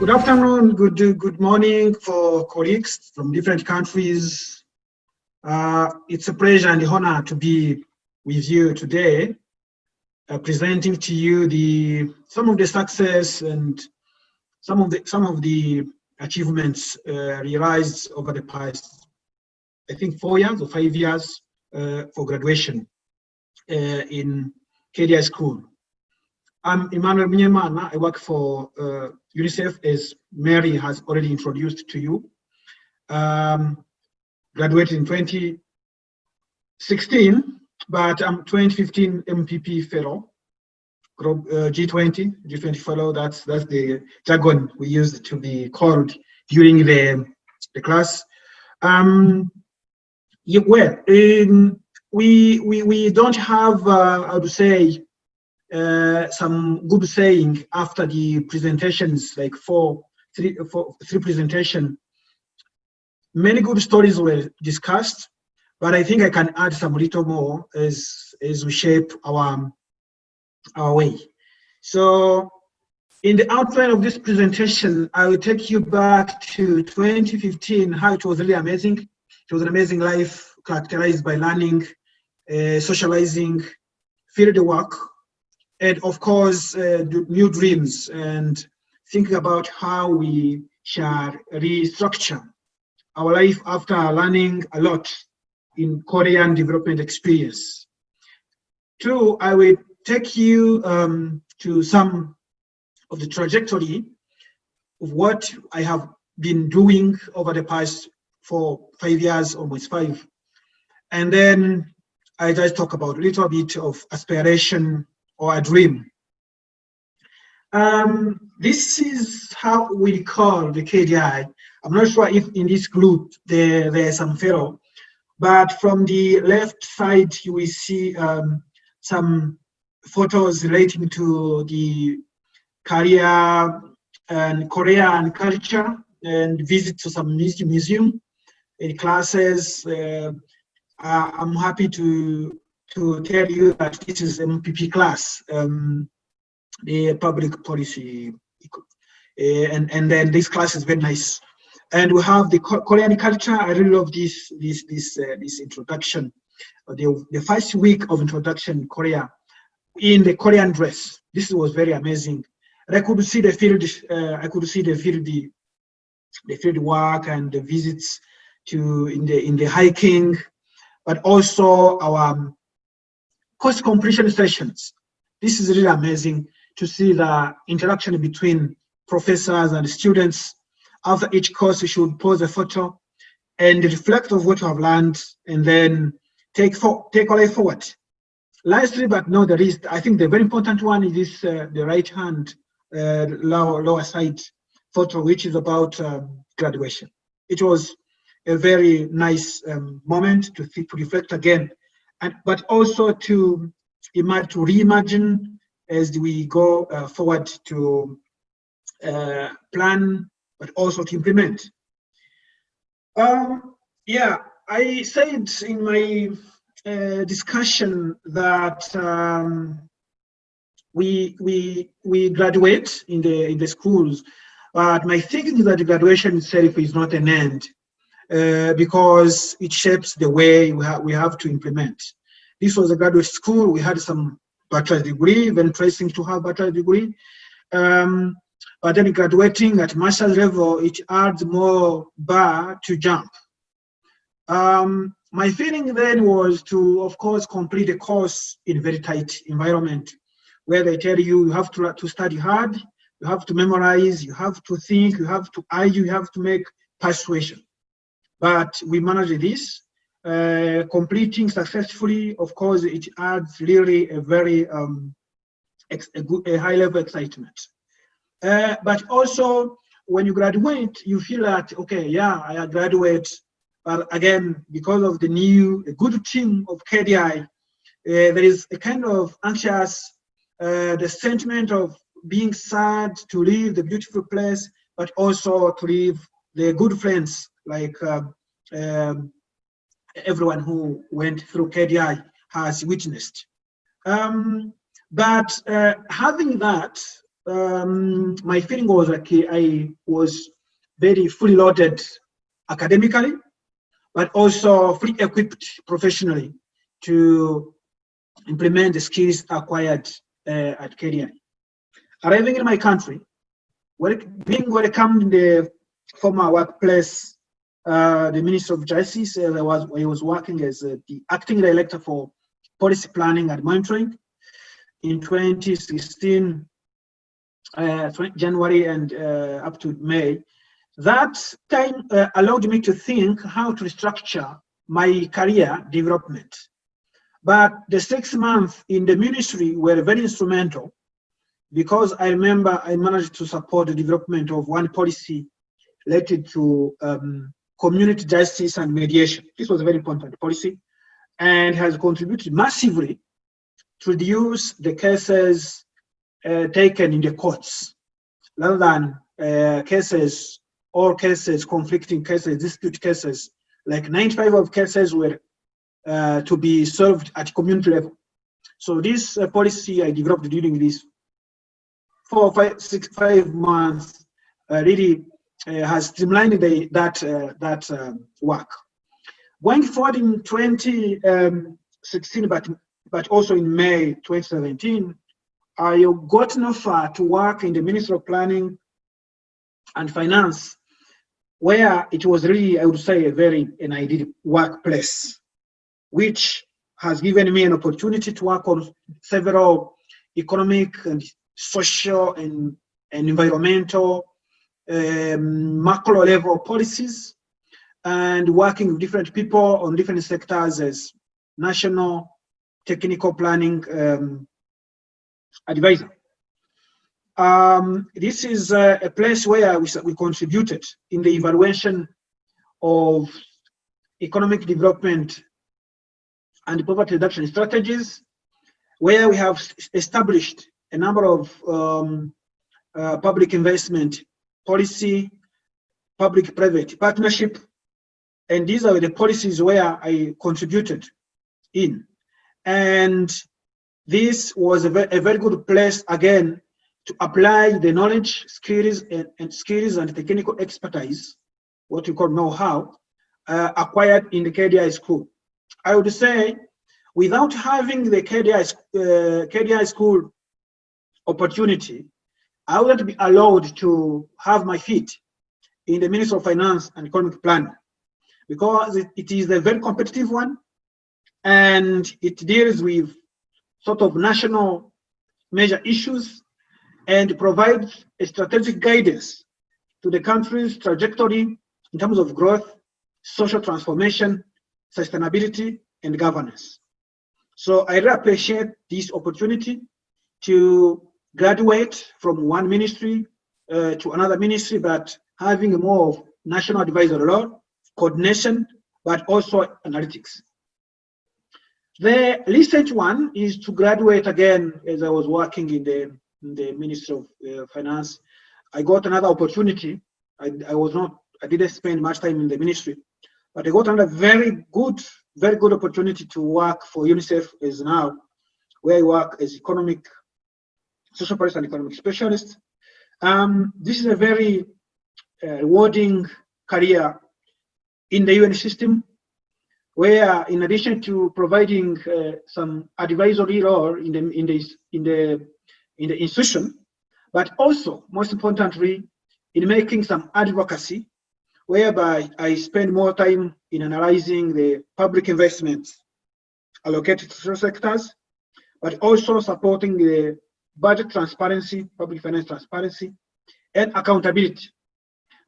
Good afternoon, good morning for colleagues from different countries. It's a pleasure and honor to be with you today, presenting to you some of the success and some of the achievements realized over the past, I think, 4 years or 5 years for graduation in KDI School. I'm Emmanuel. I work for UNICEF, as Mary has already introduced to you. Graduated in 2016, but I'm 2015 MPP fellow, G20 fellow. That's the jargon we used to be called during the class. We don't have, how to say, some good saying after the presentations, like three presentations. Many good stories were discussed, but I think I can add some little more as we shape our way. So in the outline of this presentation, I will take you back to 2015, how it was really amazing. It was an amazing life characterized by learning, socializing, field work, and of course, new dreams, and thinking about how we shall restructure our life after learning a lot in Korean development experience. Two, I will take you to some of the trajectory of what I have been doing over the past 5 years, almost 5. And then I just talk about a little bit of aspiration or a dream. This is how we call the KDI. I'm not sure if in this group there are some fellow, but from the left side you will see some photos relating to the career and Korean culture, and visit to some museum and classes. I'm happy to tell you that this is MPP class, the public policy, and then this class is very nice. And we have the Korean culture. I really love this introduction, the first week of introduction in Korea, in the Korean dress. This was very amazing. And I could see the field. I could see the field work and the visits in the hiking, but also our course completion sessions. This is really amazing to see the interaction between professors and students. After each course, you should pose a photo and reflect on what you have learned, and then take all way forward. Lastly, but not the least, I think the very important one is the right hand lower side photo, which is about graduation. It was a very nice moment to reflect again, but also to reimagine as we go forward to plan, but also to implement. Yeah, I said in my discussion that we graduate in the schools, but my thinking is that the graduation itself is not an end, because it shapes the way we have to implement. This was a graduate school. We had some bachelor's degree, even tracing to have bachelor's degree. But then graduating at master's level, it adds more bar to jump. My feeling then was to, of course, complete the course in a very tight environment, where they tell you have to study hard, you have to memorize, you have to think, you have to argue, you have to make persuasion. But we managed this, completing successfully. Of course, it adds really a very a high level excitement. But also, when you graduate, you feel that, okay, yeah, I graduate. But again, because of a good team of KDI, there is a kind of anxious, the sentiment of being sad to leave the beautiful place, but also to leave the good friends, like everyone who went through KDI has witnessed. But having that, my feeling was like I was very fully loaded academically, but also fully equipped professionally to implement the skills acquired at KDI. Arriving in my country, being welcomed in the former workplace, the Minister of Justice, I was working as the acting director for policy planning and monitoring in 2016, January and up to May. That time allowed me to think how to structure my career development. But the 6 months in the ministry were very instrumental, because I remember I managed to support the development of one policy related to community justice and mediation. This was a very important policy and has contributed massively to reduce the cases taken in the courts, rather than conflicting cases, dispute cases. Like 95 of cases were to be solved at community level. So this policy I developed during these 5 months really has streamlined that work. Going forward in 2016, but also in May 2017, I got an offer to work in the Ministry of Planning and Finance, where it was really, I would say, an ideal workplace, which has given me an opportunity to work on several economic and social and environmental macro level policies, and working with different people on different sectors as national technical planning advisor. This is a place where we contributed in the evaluation of economic development and poverty reduction strategies, where we have established a number of public investment policy, public-private partnership, and these are the policies where I contributed in. And this was a very good place, again, to apply the knowledge, skills, and technical expertise, what we call know-how, acquired in the KDI School. I would say, without having the KDI School opportunity, I wouldn't be allowed to have my feet in the Ministry of Finance and Economic Planning, because it is a very competitive one, and it deals with sort of national major issues and provides a strategic guidance to the country's trajectory in terms of growth, social transformation, sustainability, and governance. So I really appreciate this opportunity to graduate from one ministry to another ministry, but having a more of national advisor role, coordination, but also analytics. The recent one is to graduate again, as I was working in the Ministry of Finance. I got another opportunity. I didn't spend much time in the ministry, but I got another very good opportunity to work for UNICEF as now, where I work as social policy and economic specialist. This is a very rewarding career in the UN system, where in addition to providing some advisory role in the institution, but also most importantly in making some advocacy, whereby I spend more time in analyzing the public investments allocated to social sectors, but also supporting the budget transparency, public finance transparency, and accountability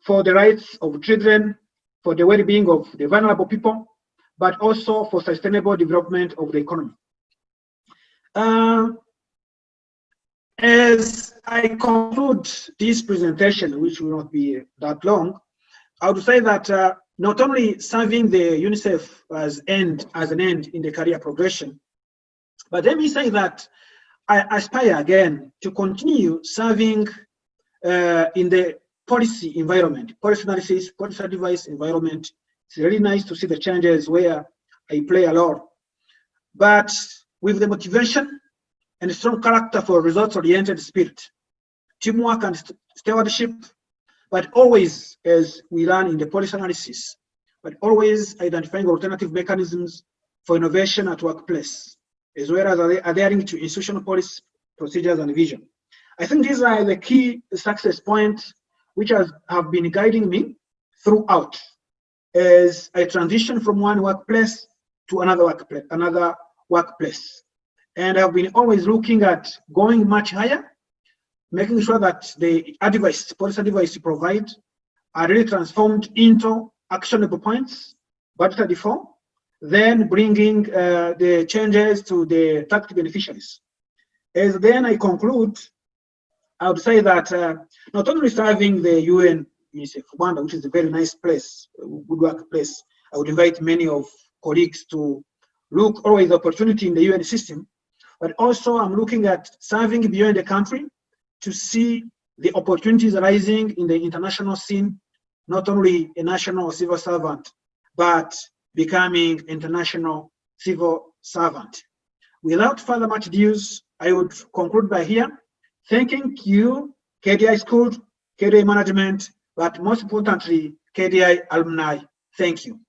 for the rights of children, for the well-being of the vulnerable people, but also for sustainable development of the economy. As I conclude this presentation, which will not be that long, I would say that not only serving the UNICEF as an end in the career progression, but let me say that I aspire again to continue serving in the policy environment, policy analysis, policy advice environment. It's really nice to see the changes where I play a role, but with the motivation and strong character for results-oriented spirit. teamwork and stewardship, but always, as we learn in the policy analysis, but always identifying alternative mechanisms for innovation at workplace, as well as adhering to institutional policy, procedures, and vision. I think these are the key success points which have been guiding me throughout as I transition from one workplace to another workplace. And I've been always looking at going much higher, making sure that the advice, policy advice you provide are really transformed into actionable points, budgeted for, then bringing the changes to the tax beneficiaries. As then I conclude, I would say that not only serving the UN, UNICEF, Rwanda, which is a very nice place, a good workplace, I would invite many of colleagues to look always opportunity in the UN system, but also I'm looking at serving beyond the country to see the opportunities arising in the international scene, not only a national civil servant, but becoming international civil servant. Without further much ado, I would conclude by here, thanking you, KDI School, KDI Management, but most importantly, KDI Alumni. Thank you.